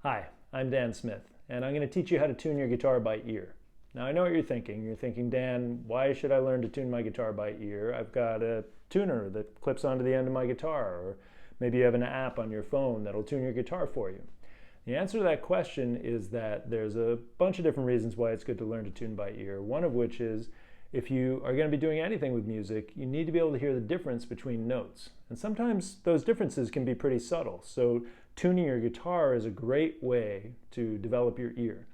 Hi, I'm Dan Smith, and I'm going to teach you how to tune your guitar by ear. Now, I know what you're thinking. You're thinking, Dan, why should I learn to tune my guitar by ear? I've got a tuner that clips onto the end of my guitar, or maybe you have an app on your phone that'll tune your guitar for you. The answer to that question is that there's a bunch of different reasons why it's good to learn to tune by ear, one of which is if you are going to be doing anything with music, you need to be able to hear the difference between notes. And sometimes those differences can be pretty subtle. So tuning your guitar is a great way to develop your ear.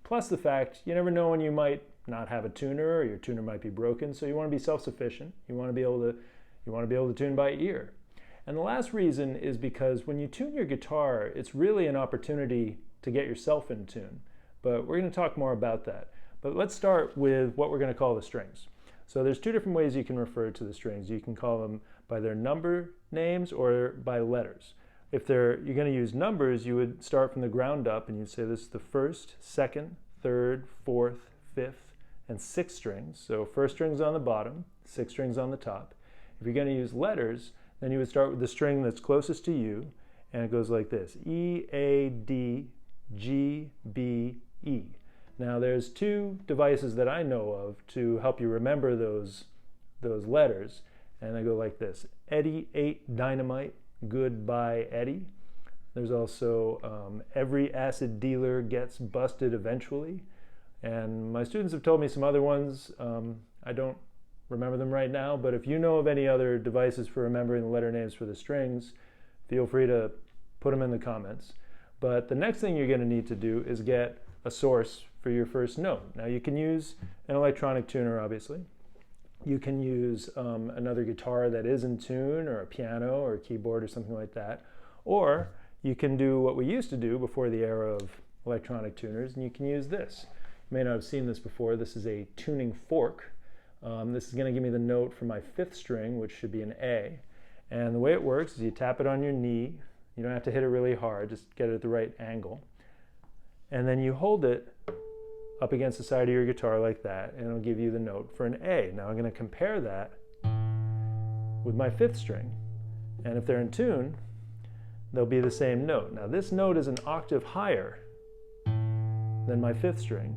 Plus the fact you never know when you might not have a tuner or your tuner might be broken, so you want to be self-sufficient. You want to be able to tune by ear. And the last reason is because when you tune your guitar, it's really an opportunity to get yourself in tune. But we're going to talk more about that. But let's start with what we're going to call the strings. So there's two different ways you can refer to the strings. You can call them by their number names or by letters. If you're going to use numbers, you would start from the ground up and you'd say this is the first, second, third, fourth, fifth, and sixth strings. So first string's on the bottom, sixth string's on the top. If you're going to use letters, then you would start with the string that's closest to you, and it goes like this: E, A, D, G, B, E. Now there's two devices that I know of to help you remember those letters, and they go like this: Eddie ate dynamite, goodbye Eddie. There's also every acid dealer gets busted eventually, and my students have told me some other ones. I don't remember them right now, but if you know of any other devices for remembering the letter names for the strings, feel free to put them in the comments. But the next thing you're going to need to do is get a source for your first note. Now you can use an electronic tuner, obviously. You can use another guitar that is in tune, or a piano or a keyboard or something like that. Or you can do what we used to do before the era of electronic tuners, and you can use this. You may not have seen this before. This is a tuning fork. This is going to give me the note for my fifth string, which should be an A. And the way it works is you tap it on your knee. You don't have to hit it really hard, just get it at the right angle. And then you hold it up against the side of your guitar like that, and it'll give you the note for an A. Now I'm going to compare that with my fifth string. And if they're in tune, they'll be the same note. Now this note is an octave higher than my fifth string,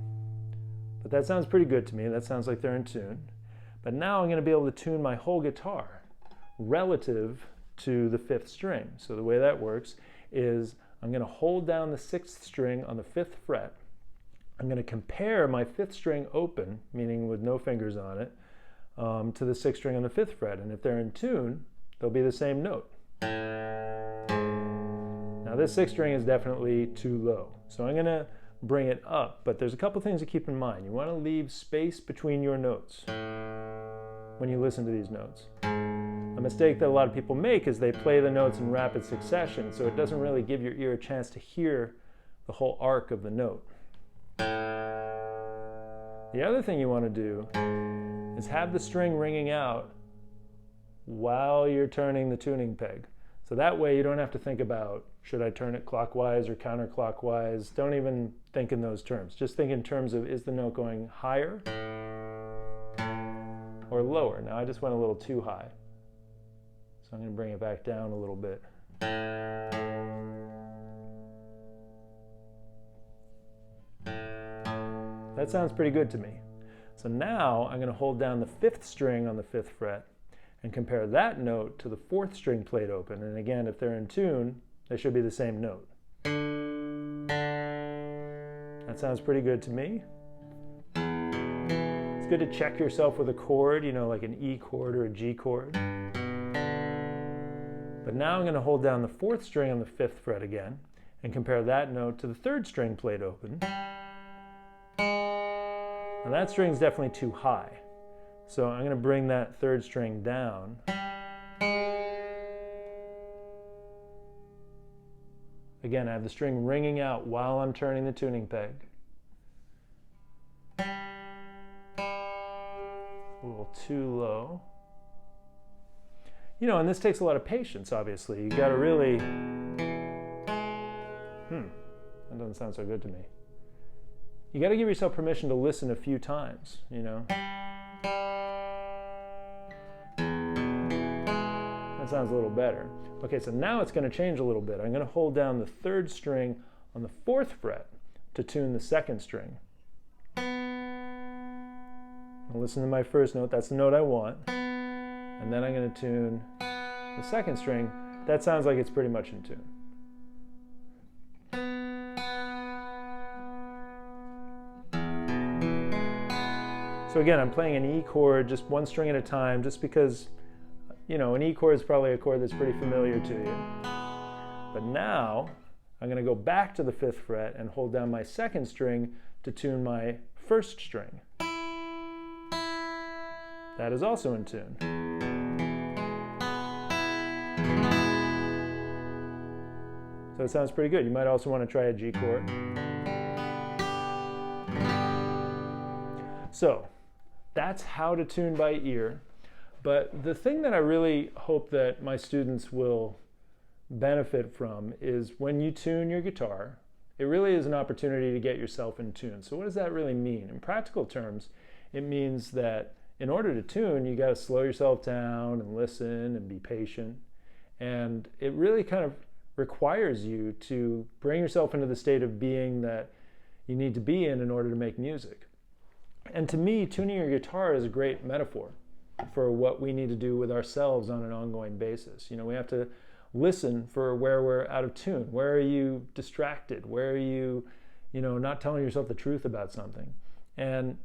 but that sounds pretty good to me. That sounds like they're in tune. But now I'm going to be able to tune my whole guitar relative to the fifth string. So the way that works is I'm going to hold down the sixth string on the fifth fret. I'm going to compare my fifth string open, meaning with no fingers on it, to the sixth string on the fifth fret. And if they're in tune, they'll be the same note. Now this sixth string is definitely too low, so I'm going to bring it up, but there's a couple things to keep in mind. You want to leave space between your notes when you listen to these notes. A mistake that a lot of people make is they play the notes in rapid succession, so it doesn't really give your ear a chance to hear the whole arc of the note. The other thing you want to do is have the string ringing out while you're turning the tuning peg. So that way you don't have to think about, should I turn it clockwise or counterclockwise? Don't even think in those terms. Just think in terms of, is the note going higher or lower? Now I just went a little too high, so I'm going to bring it back down a little bit. That sounds pretty good to me. So now I'm going to hold down the fifth string on the fifth fret and compare that note to the fourth string played open. And again, if they're in tune, they should be the same note. That sounds pretty good to me. It's good to check yourself with a chord, like an E chord or a G chord. But now I'm going to hold down the fourth string on the fifth fret again and compare that note to the third string played open. Now that string's definitely too high, so I'm going to bring that third string down. Again, I have the string ringing out while I'm turning the tuning peg. A little too low. And this takes a lot of patience, obviously. You got to really... that doesn't sound so good to me. You got to give yourself permission to listen a few times, That sounds a little better. Okay, so now it's going to change a little bit. I'm going to hold down the third string on the 4th fret to tune the 2nd string. Now listen to my first note, that's the note I want. And then I'm going to tune the 2nd string. That sounds like it's pretty much in tune. So again, I'm playing an E chord, just one string at a time, just because, you know, an E chord is probably a chord that's pretty familiar to you. But now, I'm going to go back to the 5th fret and hold down my 2nd string to tune my 1st string. That is also in tune. So it sounds pretty good. You might also want to try a G chord. So, that's how to tune by ear. But the thing that I really hope that my students will benefit from is when you tune your guitar, it really is an opportunity to get yourself in tune. So what does that really mean? In practical terms, it means that in order to tune, you got to slow yourself down and listen and be patient. And it really kind of requires you to bring yourself into the state of being that you need to be in order to make music. And to me, tuning your guitar is a great metaphor for what we need to do with ourselves on an ongoing basis. You know, we have to listen for where we're out of tune. Where are you distracted? Where are you, not telling yourself the truth about something? And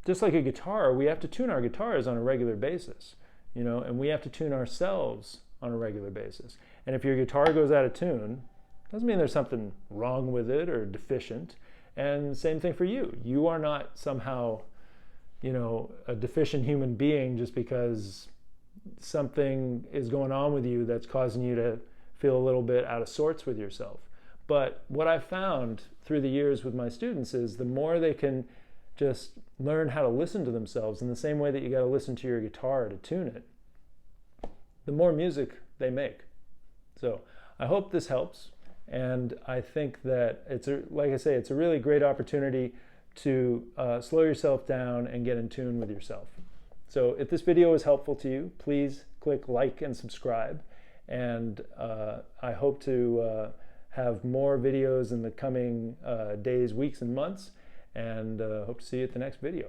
just like a guitar, we have to tune our guitars on a regular basis, and we have to tune ourselves on a regular basis. And if your guitar goes out of tune, doesn't mean there's something wrong with it or deficient. And same thing for you. You are not somehow, a deficient human being just because something is going on with you that's causing you to feel a little bit out of sorts with yourself. But what I've found through the years with my students is the more they can just learn how to listen to themselves in the same way that you got to listen to your guitar to tune it, the more music they make. So I hope this helps. And I think that it's a really great opportunity to slow yourself down and get in tune with yourself. So if this video was helpful to you, please click like and subscribe. And I hope to have more videos in the coming days, weeks, and months. And hope to see you at the next video.